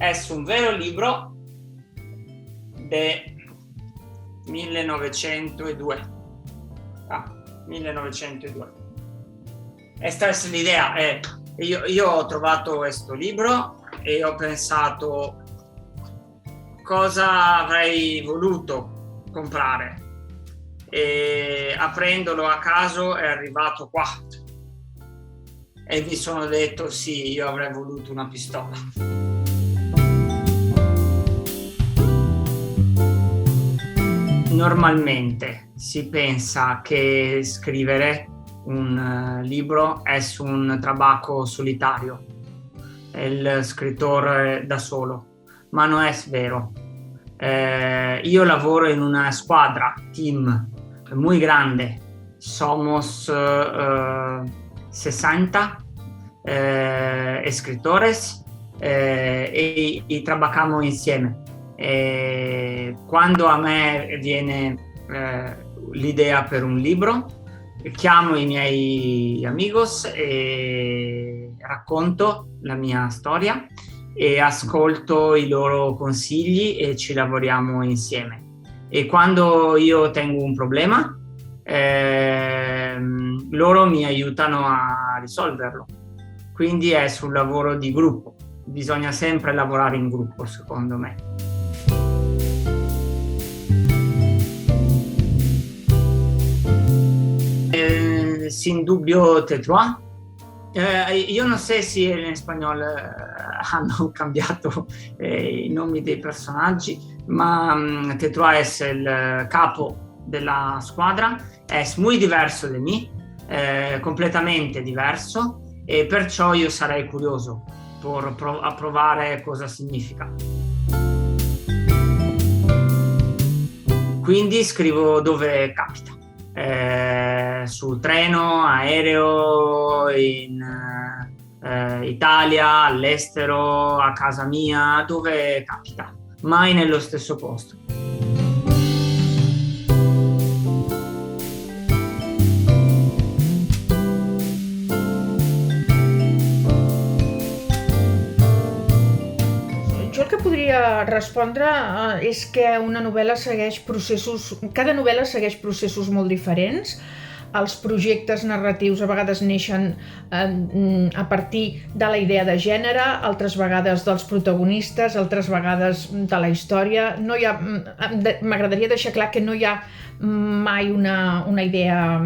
es un vero libro de 1902. 1902. Questa è l'idea. Io ho trovato questo libro e ho pensato cosa avrei voluto comprare, e aprendolo a caso è arrivato qua e mi sono detto sì, io avrei voluto una pistola. Normalmente si pensa che scrivere un libro è un trabajo solitario, il scrittore da solo, ma non è vero. Io lavoro in una squadra, team, muy grande. Somos 60 escritores y trabajamos insieme. Quando a me viene l'idea per un libro, chiamo i miei amigos e racconto la mia storia e ascolto i loro consigli e ci lavoriamo insieme. E quando io tengo un problema, loro mi aiutano a risolverlo. Quindi è sul lavoro di gruppo. Bisogna sempre lavorare in gruppo, secondo me. Sin dubbio Tétrouan. Io non so se in spagnolo hanno cambiato i nomi dei personaggi, ma Tétrouan è il capo della squadra, è muy diverso di me, completamente diverso, e perciò io sarei curioso a provare cosa significa. Quindi scrivo dove capita. Sul treno, aereo, in Italia, all'estero, a casa mia, dove capita, mai nello stesso posto. Jo el que podria respondre és que una novel·la segueix processos, cada novel·la segueix processos molt diferents. Els projectes narratius a vegades neixen a partir de la idea de gènere, altres vegades dels protagonistes, altres vegades de la història. M'agradaria deixar clar que no hi ha mai una idea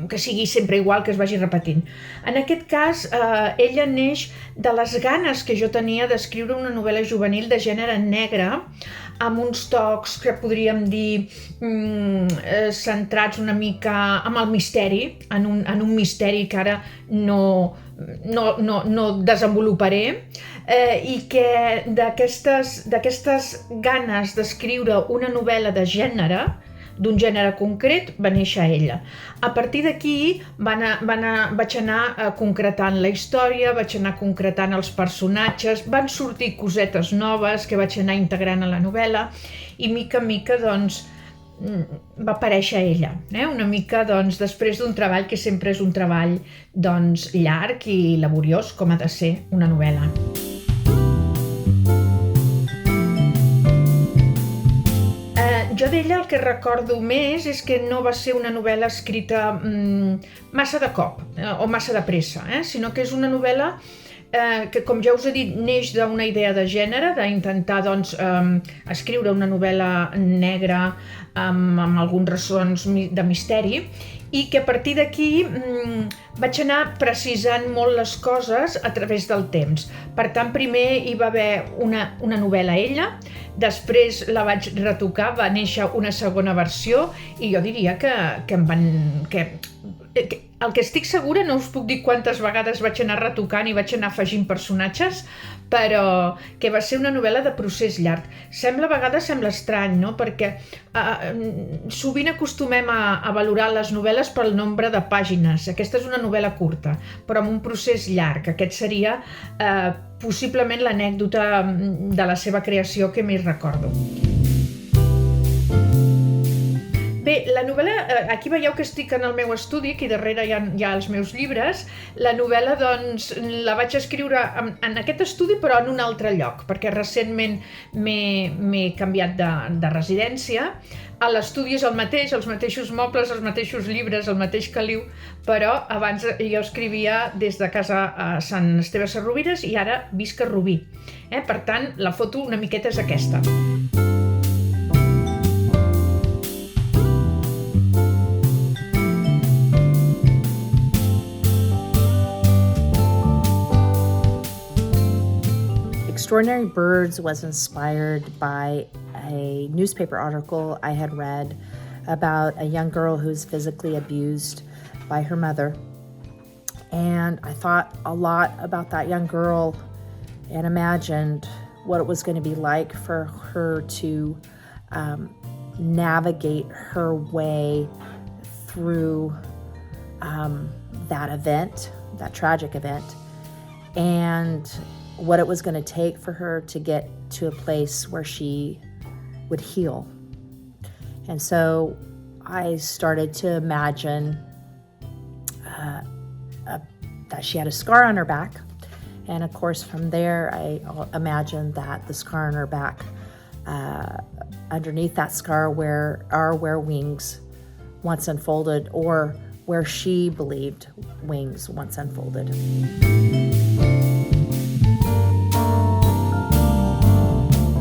que sigui sempre igual, que es vagi repetint. En aquest cas, ella neix de les ganes que jo tenia d'escriure una novel·la juvenil de gènere negre, amb uns tocs que podríem dir centrats una mica amb el misteri, en un misteri que ara no desenvoluparé, i que d'aquestes ganes d'escriure una novel·la de gènere, d'un gènere concret, va néixer ella. A partir d'aquí vaig anar concretant la història, vaig anar concretant els personatges, van sortir cosetes noves que vaig anar integrant a la novel·la i mica en mica doncs va aparèixer ella, una mica doncs després d'un treball que sempre és un treball doncs llarg i laboriós, com ha de ser una novel·la. Jo d'ella el que recordo més és que no va ser una novel·la escrita massa de cop o massa de pressa, sinó que és una novel·la que, com ja us he dit, neix d'una idea de gènere, d'intentar doncs, escriure una novel·la negra amb alguns ressons de misteri, i que a partir d'aquí vaig anar precisant molt les coses a través del temps. Per tant, primer hi va haver una novel·la ella, després la vaig retocar, va néixer una segona versió i jo diria que el que estic segura, no us puc dir quantes vegades vaig anar retocant i vaig anar afegint personatges, però que va ser una novel·la de procés llarg. A vegades sembla estrany, no? Perquè sovint acostumem a valorar les novel·les pel nombre de pàgines. Aquesta és una novel·la curta, però amb un procés llarg. Aquest seria possiblement l'anècdota de la seva creació que més recordo. Bé, Bé, la novel·la, aquí veieu que estic en el meu estudi, aquí darrere hi ha els meus llibres. La novel·la, doncs, la vaig escriure en aquest estudi, però en un altre lloc, perquè recentment m'he canviat de residència. A l'estudi és el mateix, els mateixos mobles, els mateixos llibres, el mateix caliu, però abans jo escrivia des de casa a Sant Esteve Sesrovires i ara visc a Rubí. Per tant, la foto una miqueta és aquesta. Extraordinary Birds was inspired by a newspaper article I had read about a young girl who's physically abused by her mother. And I thought a lot about that young girl and imagined what it was going to be like for her to navigate her way through that event, that tragic event, and what it was going to take for her to get to a place where she would heal. And so I started to imagine that she had a scar on her back. And of course, from there, I imagined that the scar on her back, underneath that scar where wings once unfolded, or where she believed wings once unfolded.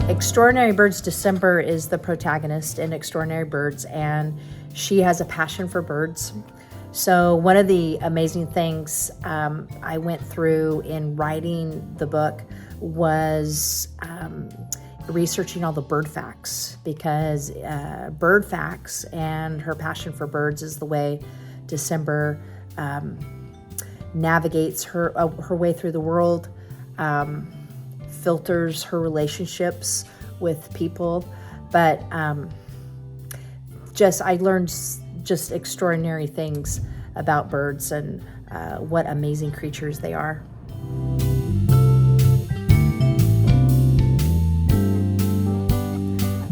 Extraordinary Birds, December is the protagonist in Extraordinary Birds, and she has a passion for birds. So one of the amazing things I went through in writing the book was researching all the bird facts, because bird facts and her passion for birds is the way December navigates her way through the world, filters her relationships with people, but I learned just extraordinary things about birds and what amazing creatures they are.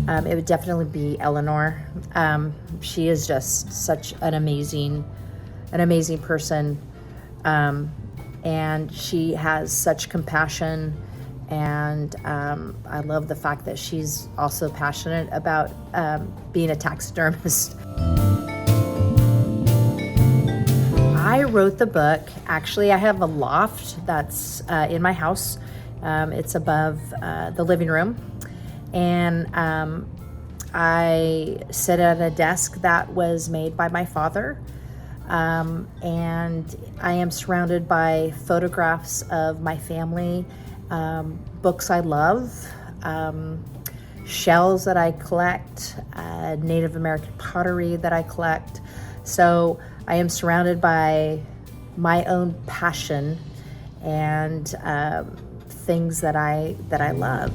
It would definitely be Eleanor. She is just such an amazing person, and she has such compassion. And I love the fact that she's also passionate about being a taxidermist. I wrote the book. Actually, I have a loft that's in my house. It's above the living room. And I sit at a desk that was made by my father. And I am surrounded by photographs of my family, books I love, shells that I collect, Native American pottery that I collect. So I am surrounded by my own passion and things that I love.